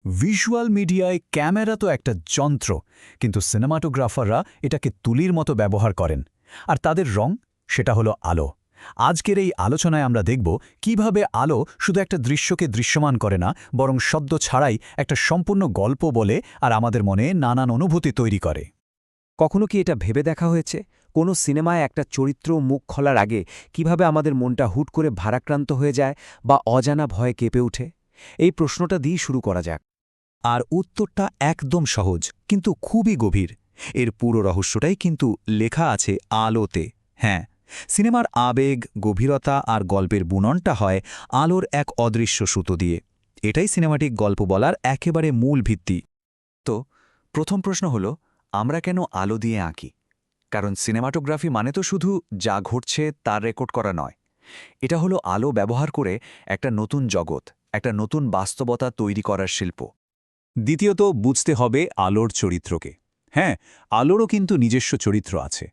Visual মিডিয়ায় camera তো একটা যন্ত্র, কিন্তু সিনেমাটোগ্রাফাররা এটাকে তুলির মতো ব্যবহার করেন। আর তাদের রং, সেটা হলো আলো। আজকের এই আলোচনায় আমরা দেখব কিভাবে আলো শুধু একটা দৃশ্যকে দৃশ্যমান করে না, বরং শব্দ ছাড়াই একটা সম্পূর্ণ গল্প বলে আর আমাদের মনে নানান অনুভূতি তৈরি করে। কখনো কি এটা ভেবে দেখা হয়েছে কোনো সিনেমায় একটা চরিত্র মুখ খোলার আগে কিভাবে আমাদের মনটা হুট করে ভারাক্রান্ত হয়ে যায় বা অজানা ভয়ে কেঁপে ওঠে? এই প্রশ্নটা দিয়ে শুরু করা যাক। আর উত্তরটা একদম সহজ, কিন্তু খুবই গভীর। এর পুরো রহস্যটাই কিন্তু লেখা আছে আলোতে। হ্যাঁ, সিনেমার আবেগ, গভীরতা আর গল্পের বুননটা হয় আলোর এক অদৃশ্য সুতো দিয়ে। এটাই সিনেমাটিক গল্প বলার একেবারে মূল ভিত্তি। তো প্রথম প্রশ্ন হলো, আমরা কেন আলো দিয়ে আঁকি? কারণ সিনেমাটোগ্রাফি মানে তো শুধু যা ঘটছে তার রেকর্ড করা নয়। এটা হলো আলো ব্যবহার করে একটা নতুন জগৎ, একটা নতুন বাস্তবতা তৈরি করার শিল্প। দ্বিতীয়ত, বুঝতে হবে আলোর চরিত্রকে। হ্যাঁ, আলোরও কিন্তু নিজস্ব চরিত্র আছে।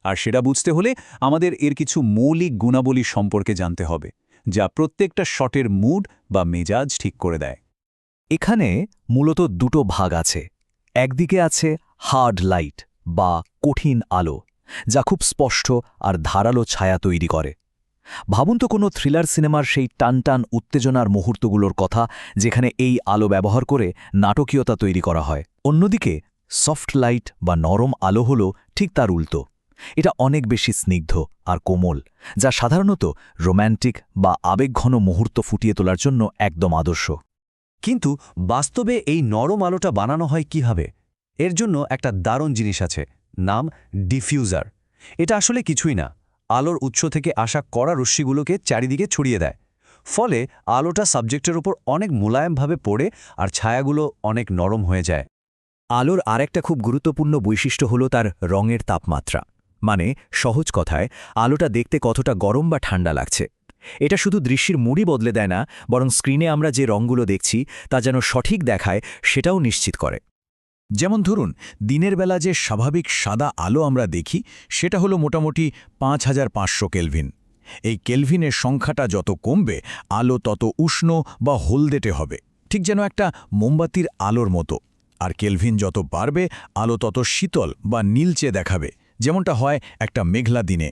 আর সেটা বুঝতে হলে আমাদের এর কিছু মৌলিক গুণাবলী সম্পর্কে জানতে হবে, যা প্রত্যেকটা শটের মুড বা মেজাজ ঠিক করে দেয়। এখানে মূলত দুটো ভাগ আছে। একদিকে আছে হার্ড লাইট বা কঠিন আলো, যা খুব স্পষ্ট আর ধারালো ছায়া তৈরি করে। ভাবুন তো কোনো থ্রিলার সিনেমার সেই টানটান উত্তেজনার মুহূর্তগুলোর কথা, যেখানে এই আলো ব্যবহার করে নাটকীয়তা তৈরি করা হয়। অন্যদিকে সফট লাইট বা নরম আলো হল ঠিক তার উল্টো। এটা অনেক বেশি স্নিগ্ধ আর কোমল, যা সাধারণত রোম্যান্টিক বা আবেগঘন মুহূর্ত ফুটিয়ে তোলার জন্য একদম আদর্শ। কিন্তু বাস্তবে এই নরম আলোটা বানানো হয় কিভাবে? এর জন্য একটা দারুণ জিনিস আছে, নাম ডিফিউজার। এটা আসলে কিছুই না, আলোর উৎস থেকে আসা কড়া রশ্মিগুলোকে চারিদিকে ছড়িয়ে দেয়। ফলে আলোটা সাবজেক্টের উপর অনেক মোলায়েমভাবে পড়ে আর ছায়াগুলো অনেক নরম হয়ে যায়। আলোর আরেকটা খুব গুরুত্বপূর্ণ বৈশিষ্ট্য হল তার রঙের তাপমাত্রা। মানে সহজ কথায়, আলোটা দেখতে কতটা গরম বা ঠান্ডা লাগছে। এটা শুধু দৃশ্যের মুডই বদলে দেয় না, বরং স্ক্রিনে আমরা যে রঙগুলো দেখছি তা যেন সঠিক দেখায় সেটাও নিশ্চিত করে। যেমন ধরুন, দিনের বেলা যে স্বাভাবিক সাদা আলো আমরা দেখি, সেটা হলো মোটামুটি 5500 কেলভিন। এই কেলভিনের সংখ্যাটা যত কমবে, আলো তত উষ্ণ বা হলদেটে হবে, ঠিক যেন একটা মোমবাতির আলোর মতো। আর কেলভিন যত বাড়বে, আলো তত শীতল বা নীলচে দেখাবে, যেমনটা হয় একটা মেঘলা দিনে।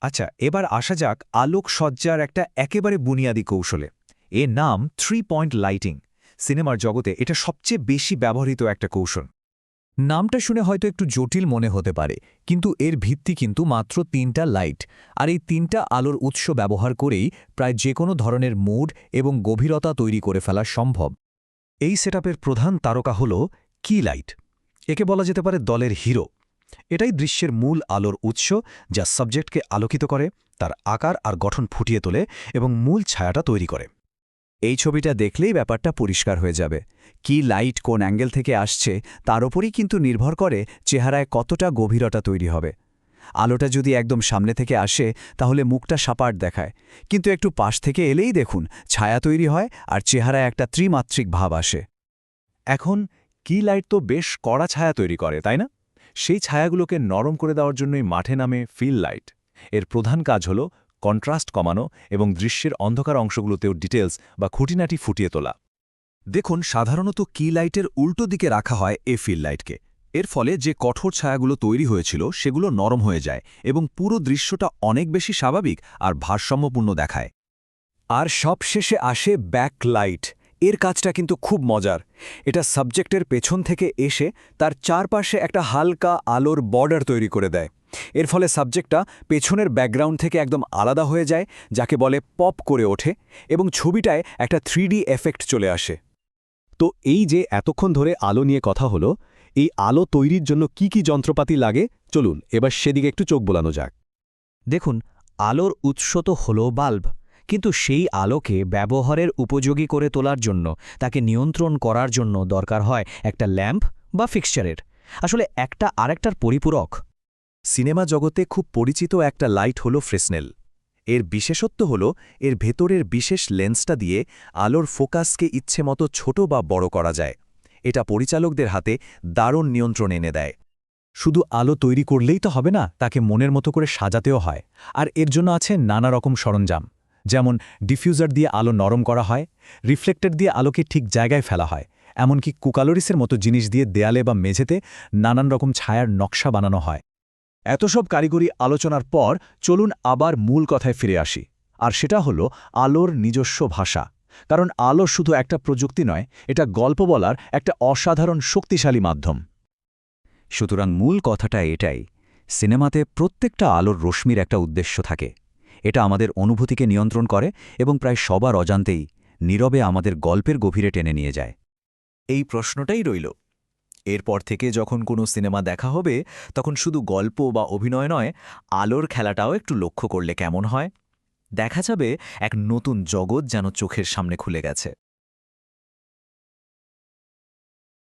আচ্ছা, এবার আসা যাক আলোকসজ্জার একটা একেবারে বুনিয়াদী কৌশলে। এর নাম 3 পয়েন্ট লাইটিং। সিনেমার জগতে এটা সবচেয়ে বেশি ব্যবহৃত একটা কৌশল। নামটা শুনে হয়তো একটু জটিল মনে হতে পারে, কিন্তু এর ভিত্তি কিন্তু মাত্র 3টা লাইট। আর এই 3টা আলোর উৎস ব্যবহার করেই প্রায় যে কোনো ধরনের মুড এবং গভীরতা তৈরি করে ফেলা সম্ভব। এই সেটআপের প্রধান তারকা হল কি লাইট। একে বলা যেতে পারে দলের হিরো। এটাই দৃশ্যের মূল আলোর উৎস, যা সাবজেক্টকে আলোকিত করে, তার আকার আর গঠন ফুটিয়ে তোলে এবং মূল ছায়াটা তৈরি করে। এই ছবিটা দেখলেই ব্যাপারটা পরিষ্কার হয়ে যাবে। কি লাইট কোন অ্যাঙ্গেল থেকে আসছে তার ওপরই কিন্তু নির্ভর করে চেহারায় কতটা গভীরতা তৈরি হবে। আলোটা যদি একদম সামনে থেকে আসে, তাহলে মুখটা সাপাট দেখায়, কিন্তু একটু পাশ থেকে এলেই দেখুন ছায়া তৈরি হয় আর চেহারায় একটা ত্রিমাত্রিক ভাব আসে। এখন কি লাইট তো বেশ কড়া ছায়া তৈরি করে, তাই না? সেই ছায়াগুলোকে নরম করে দেওয়ার জন্যই মাঠে নামে ফিল লাইট। এর প্রধান কাজ হল কন্ট্রাস্ট কমানো এবং দৃশ্যের অন্ধকার অংশগুলোতেও ডিটেলস বা খুঁটিনাটি ফুটিয়ে তোলা। দেখুন, সাধারণত কি লাইটের উল্টো দিকে রাখা হয় এ ফিল লাইটকে। এর ফলে যে কঠোর ছায়াগুলো তৈরি হয়েছিল সেগুলো নরম হয়ে যায় এবং পুরো দৃশ্যটা অনেক বেশি স্বাভাবিক আর ভারসাম্যপূর্ণ দেখায়। আর সবশেষে আসে ব্যাকলাইট। এর কাজটা কিন্তু খুব মজার। এটা সাবজেক্টের পেছন থেকে এসে তার চারপাশে একটা হালকা আলোর বর্ডার তৈরি করে দেয়। এর ফলে সাবজেক্টটা পেছনের ব্যাকগ্রাউন্ড থেকে একদম আলাদা হয়ে যায়, যাকে বলে পপ করে ওঠে, এবং ছবিটায় একটা 3D এফেক্ট চলে আসে। তো এই যে এতক্ষণ ধরে আলো নিয়ে কথা হলো, এই আলো তৈরির জন্য কি কি যন্ত্রপাতি লাগে, চলুন এবার সেদিকে একটু চোখ বোলানো যাক। দেখুন, আলোর উৎস তো হল বাল্ব, কিন্তু সেই আলোকে ব্যবহারের উপযোগী করে তোলার জন্য, তাকে নিয়ন্ত্রণ করার জন্য দরকার হয় একটা ল্যাম্প বা ফিক্সচারের। আসলে একটা আরেকটার পরিপূরক। সিনেমা জগতে খুব পরিচিত একটা লাইট হল ফ্রেসনেল। এর বিশেষত্ব হল এর ভেতরের বিশেষ লেন্সটা দিয়ে আলোর ফোকাসকে ইচ্ছেমতো ছোট বা বড় করা যায়। এটা পরিচালকদের হাতে দারুণ নিয়ন্ত্রণ এনে দেয়। শুধু আলো তৈরি করলেই তো হবে না, তাকে মনের মতো করে সাজাতেও হয়। আর এর জন্য আছে নানা রকম সরঞ্জাম, যেমন ডিফিউজার দিয়ে আলো নরম করা হয়, রিফ্লেক্টর দিয়ে আলোকে ঠিক জায়গায় ফেলা হয়, এমনকি কুকালোরিসের মতো জিনিস দিয়ে দেয়ালে বা মেঝেতে নানান রকম ছায়ার নকশা বানানো হয়। এত সব কারিগরি আলোচনার পর চলুন আবার মূল কথায় ফিরে আসি, আর সেটা হলো আলোর নিজস্ব ভাষা। কারণ আলো শুধু একটা প্রযুক্তি নয়, এটা গল্প বলার একটা অসাধারণ শক্তিশালী মাধ্যম। সুতরাং মূল কথাটা এটাই, সিনেমাতে প্রত্যেকটা আলোর রশ্মির একটা উদ্দেশ্য থাকে। এটা আমাদের অনুভূতিকে নিয়ন্ত্রণ করে এবং প্রায় সবার অজান্তেই নীরবে আমাদের গল্পের গভীরে টেনে নিয়ে যায়। এই প্রশ্নটাই রইল, এরপর থেকে যখন কোনো সিনেমা দেখা হবে তখন শুধু গল্প বা অভিনয় নয়, আলোর খেলাটাও একটু লক্ষ্য করলে কেমন হয়? দেখা যাবে এক নতুন জগৎ যেন চোখের সামনে খুলে গেছে।